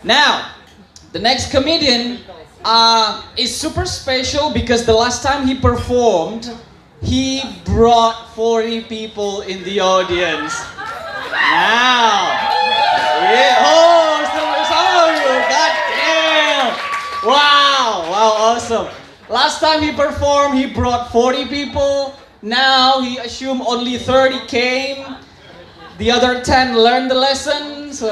Now, the next comedian is super special because the last time he performed, he brought 40 people in the audience. Now, yeah, oh, some of you, god damn! Wow, awesome. Last time he performed, he brought 40 people. Now he assumed only 30 came. The other 10 learned the lesson, so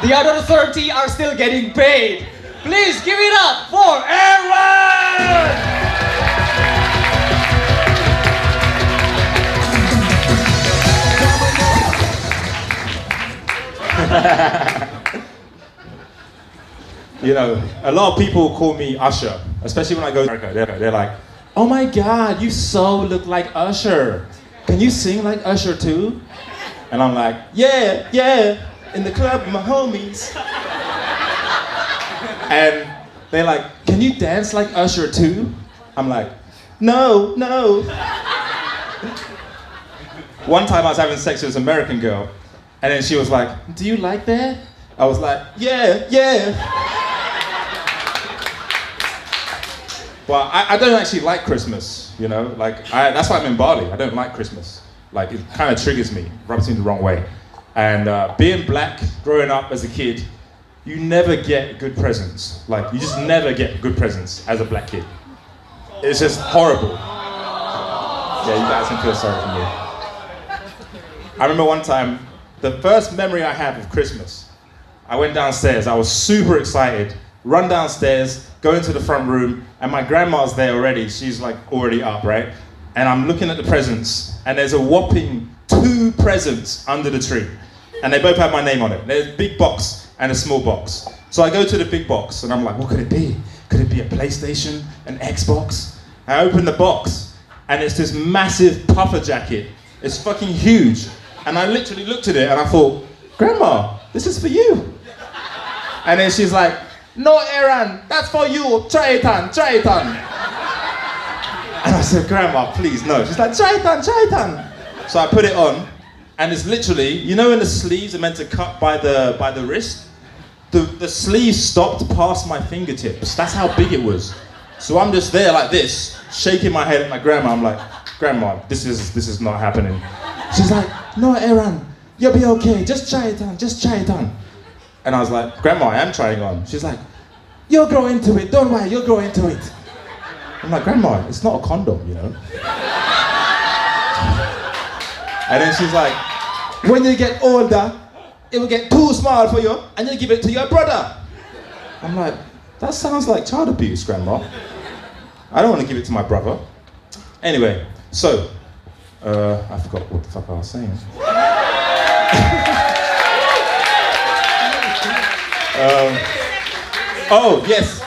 the other 30 are still getting paid. Please give it up for Aaron! You know, a lot of people call me Usher, especially when I go to Darko. They're like, oh my God, you so look like Usher. Can you sing like Usher too? And I'm like, yeah, in the club with my homies. And they're like, can you dance like Usher too? I'm like, no. One time I was having sex with this American girl, and then she was like, do you like that? I was like, yeah. Well, I don't actually like Christmas, you know? That's why I'm in Bali. I don't like Christmas. Like, it kind of triggers me, rubs me the wrong way. And being black, growing up as a kid, you never get good presents. Like, you just never get good presents as a black kid. It's just horrible. Yeah, you guys can feel sorry for me. I remember one time, the first memory I have of Christmas, I went downstairs, I was super excited, run downstairs, go into the front room, and my grandma's there already. She's like already up, right? And I'm looking at the presents, and there's a whopping 2 presents under the tree. And they both have my name on it. There's a big box and a small box. So I go to the big box, and I'm like, what could it be? Could it be a PlayStation, an Xbox? I open the box, and it's this massive puffer jacket. It's fucking huge. And I literally looked at it, and I thought, Grandma, this is for you. And then she's like, no, Aaron, that's for you. Try it on. And I said, Grandma, please, no. She's like, try it on. So I put it on, and it's literally, you know when the sleeves are meant to cut by the wrist? The sleeves stopped past my fingertips. That's how big it was. So I'm just there like this, shaking my head at my grandma. I'm like, Grandma, this is not happening. She's like, no, Aaron, you'll be okay. Just try it on. And I was like, Grandma, I am trying on. She's like, you'll grow into it. Don't worry, you'll grow into it. I'm like, Grandma, it's not a condom, you know? And then she's like, when you get older, it will get too small for you, and you'll give it to your brother. I'm like, that sounds like child abuse, Grandma. I don't want to give it to my brother. Anyway, so, I forgot what the fuck I was saying. Oh, yes.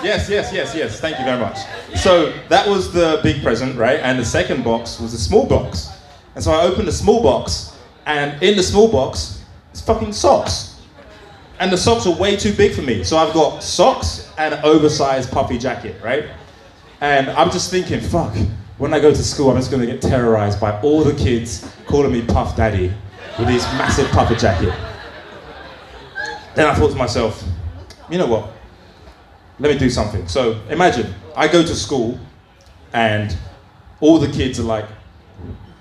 Thank you very much. So that was the big present, right? And the second box was the small box. And so I opened the small box, and in the small box, it's fucking socks. And the socks are way too big for me. So I've got socks and an oversized puffy jacket, right? And I'm just thinking, fuck, when I go to school, I'm just gonna get terrorized by all the kids calling me Puff Daddy with this massive puffer jacket. Then I thought to myself, you know what? Let me do something. So imagine, I go to school and all the kids are like,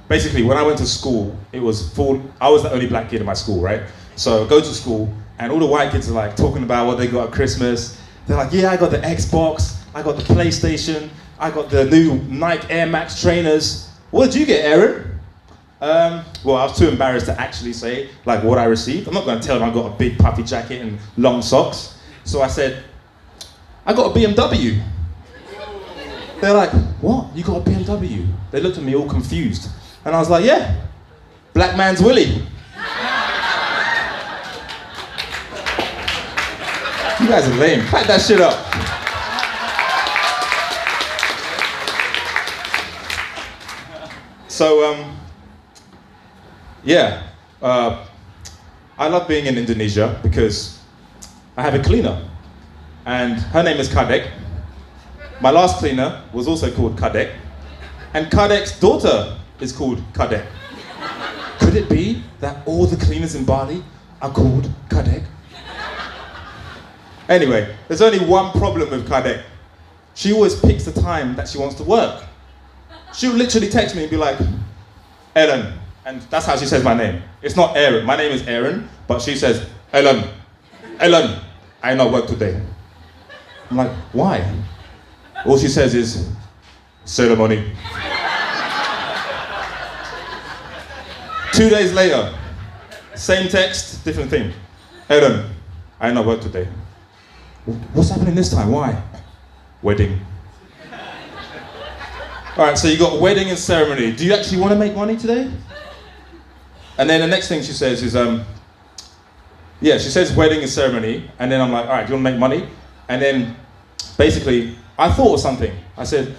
basically when I went to school, I was the only black kid in my school, right? So I go to school and all the white kids are like talking about what they got at Christmas. They're like, yeah, I got the Xbox, I got the PlayStation, I got the new Nike Air Max trainers. What did you get, Aaron? Well, I was too embarrassed to actually say like what I received. I'm not going to tell them I got a big puffy jacket and long socks. So I said, I got a BMW. They're like, what? You got a BMW? They looked at me all confused. And I was like, yeah, black man's Willie. You guys are lame. Pack that shit up. So, I love being in Indonesia because I have a cleaner, and her name is Kadek. My last cleaner was also called Kadek, and Kadek's daughter is called Kadek. Could it be that all the cleaners in Bali are called Kadek? Anyway, there's only one problem with Kadek. She always picks the time that she wants to work. She'll literally text me and be like, Ellen, and that's how she says my name. It's not Aaron, my name is Aaron, but she says, Ellen, I not work today. I'm like, why? All she says is, ceremony. 2 days later, same text, different thing. Aaron, I not work today. What's happening this time? Why? Wedding. All right, so you got wedding and ceremony. Do you actually want to make money today? And then the next thing she says is, she says wedding and ceremony, and then I'm like, all right, do you want to make money? And then basically, I thought of something. I said,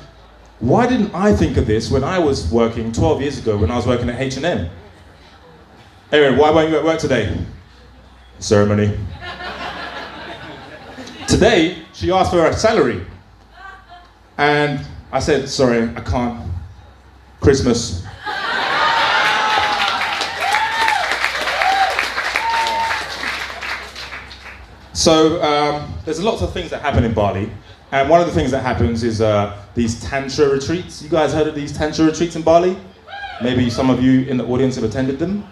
why didn't I think of this when I was working 12 years ago when I was working at H&M? Aaron, why weren't you at work today? Ceremony. Today, she asked for her salary. And I said, sorry, I can't. Christmas. So there's lots of things that happen in Bali. And one of the things that happens is these tantra retreats. You guys heard of these tantra retreats in Bali? Maybe some of you in the audience have attended them.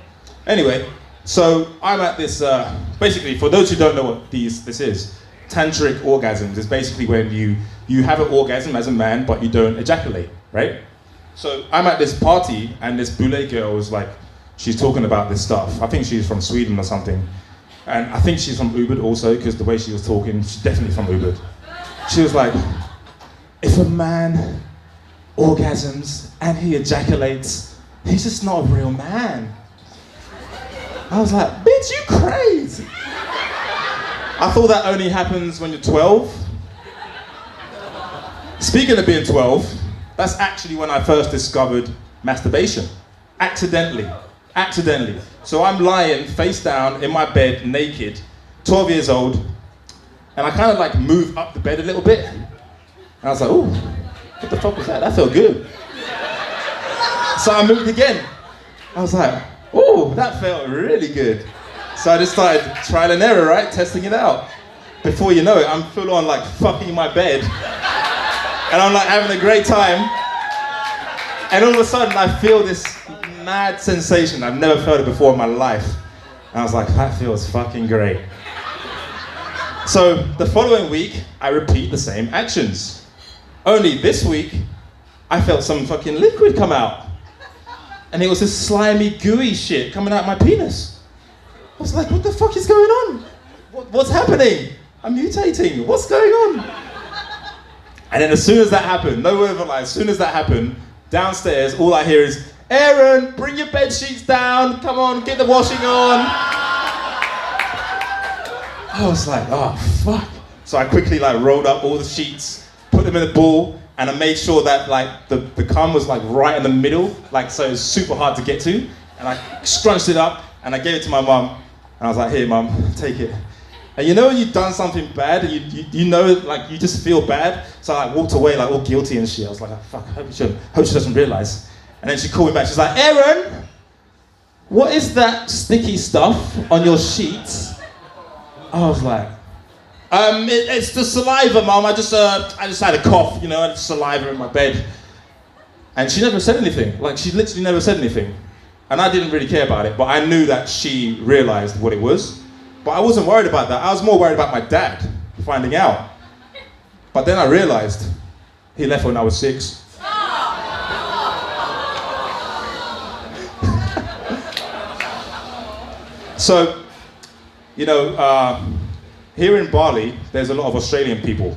Anyway, so I'm at this, basically, for those who don't know what this is, tantric orgasms is basically when you have an orgasm as a man, but you don't ejaculate, right? So I'm at this party, and this Boule girl was like, she's talking about this stuff. I think she's from Sweden or something. And I think she's from Ubud also, because the way she was talking, she's definitely from Ubud. She was like, if a man orgasms and he ejaculates, he's just not a real man. I was like, bitch, you crazy. I thought that only happens when you're 12. Speaking of being 12, that's actually when I first discovered masturbation. Accidentally. So I'm lying face down in my bed, naked, 12 years old, and I kind of like move up the bed a little bit. And I was like, ooh, what the fuck was that? That felt good. So I moved again. I was like, ooh, that felt really good. So I just started trial and error, right? Testing it out. Before you know it, I'm full on like fucking my bed. And I'm like having a great time. And all of a sudden I feel this mad sensation. I've never felt it before in my life. And I was like, that feels fucking great. So the following week, I repeat the same actions. Only this week, I felt some fucking liquid come out. And it was this slimy, gooey shit coming out my penis. I was like, what the fuck is going on? What's happening? I'm mutating. What's going on? And then as soon as that happened, no word of a lie, as soon as that happened, downstairs, all I hear is, Aaron, bring your bed sheets down. Come on, get the washing on. I was like, oh, fuck. So I quickly like rolled up all the sheets, put them in a ball, and I made sure that like the cum was like right in the middle, like so it was super hard to get to. And I scrunched it up and I gave it to my mum. And I was like, here, mum, take it. And you know when you've done something bad, and you know, like you just feel bad. So I like, walked away like all guilty and shit. I was like, oh, fuck, I hope she doesn't realize. And then she called me back. She's like, Aaron, what is that sticky stuff on your sheets? I was like, it's the saliva, Mum. I just had a cough, you know, I had saliva in my bed. And she never said anything. Like, she literally never said anything. And I didn't really care about it, but I knew that she realized what it was. But I wasn't worried about that. I was more worried about my dad finding out. But then I realized he left when I was 6. So, you know, here in Bali, there's a lot of Australian people.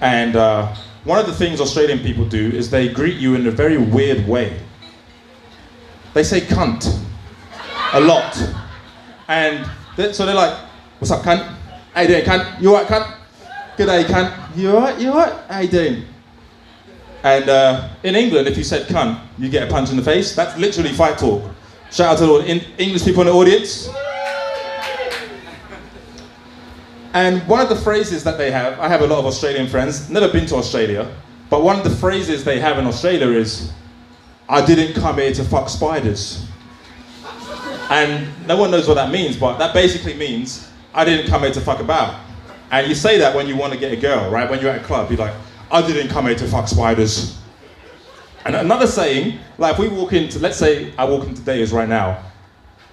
And one of the things Australian people do is they greet you in a very weird way. They say cunt a lot. And so they're like, what's up, cunt? How you doing, cunt? You alright, cunt? Good day, cunt. You alright? You alright? How you doing? And in England, if you said cunt, you get a punch in the face. That's literally fight talk. Shout out to all the English people in the audience. And one of the phrases that they have, I have a lot of Australian friends, never been to Australia, but one of the phrases they have in Australia is, I didn't come here to fuck spiders. And no one knows what that means, but that basically means, I didn't come here to fuck about. And you say that when you want to get a girl, right? When you're at a club, you're like, I didn't come here to fuck spiders. And another saying, like if we walk into, let's say I walk into Days right now,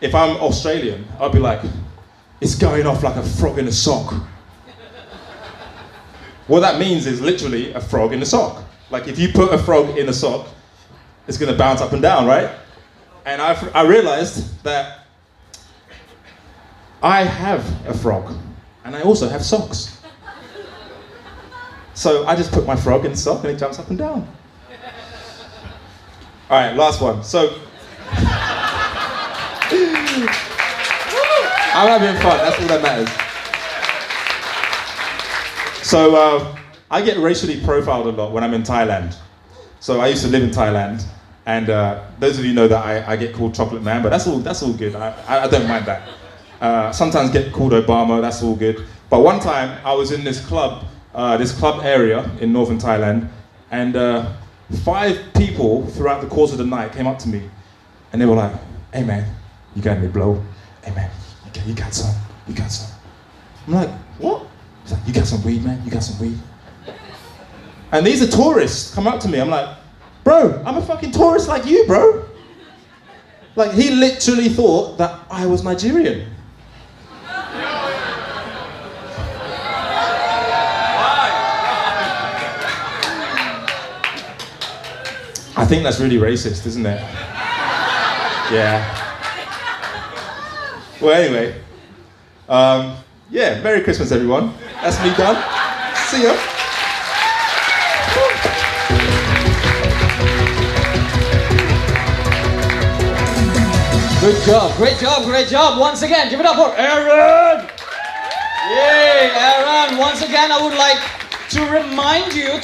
if I'm Australian, I'll be like, it's going off like a frog in a sock. What that means is literally a frog in a sock. Like if you put a frog in a sock, it's gonna bounce up and down, right? And I realized that I have a frog, and I also have socks. So I just put my frog in the sock and it jumps up and down. All right, last one. So, I'm having fun, that's all that matters. So, I get racially profiled a lot when I'm in Thailand. So I used to live in Thailand, and those of you know that I get called Chocolate Man, but that's all good. I don't mind that. Sometimes get called Obama, that's all good. But one time I was in this club area in northern Thailand, and 5 people throughout the course of the night came up to me, and they were like, "Hey man, you got any blow? Hey man, you got some? You got some?" I'm like, "What?" He's like, "You got some weed, man? You got some weed?" And these are tourists come up to me. I'm like, "Bro, I'm a fucking tourist like you, bro." Like he literally thought that I was Nigerian. I think that's really racist, isn't it? Yeah. Well, anyway. Yeah, Merry Christmas, everyone. That's me done. See ya. Good job, great job, great job. Once again, give it up for Aaron. Yay, Aaron. Once again, I would like to remind you to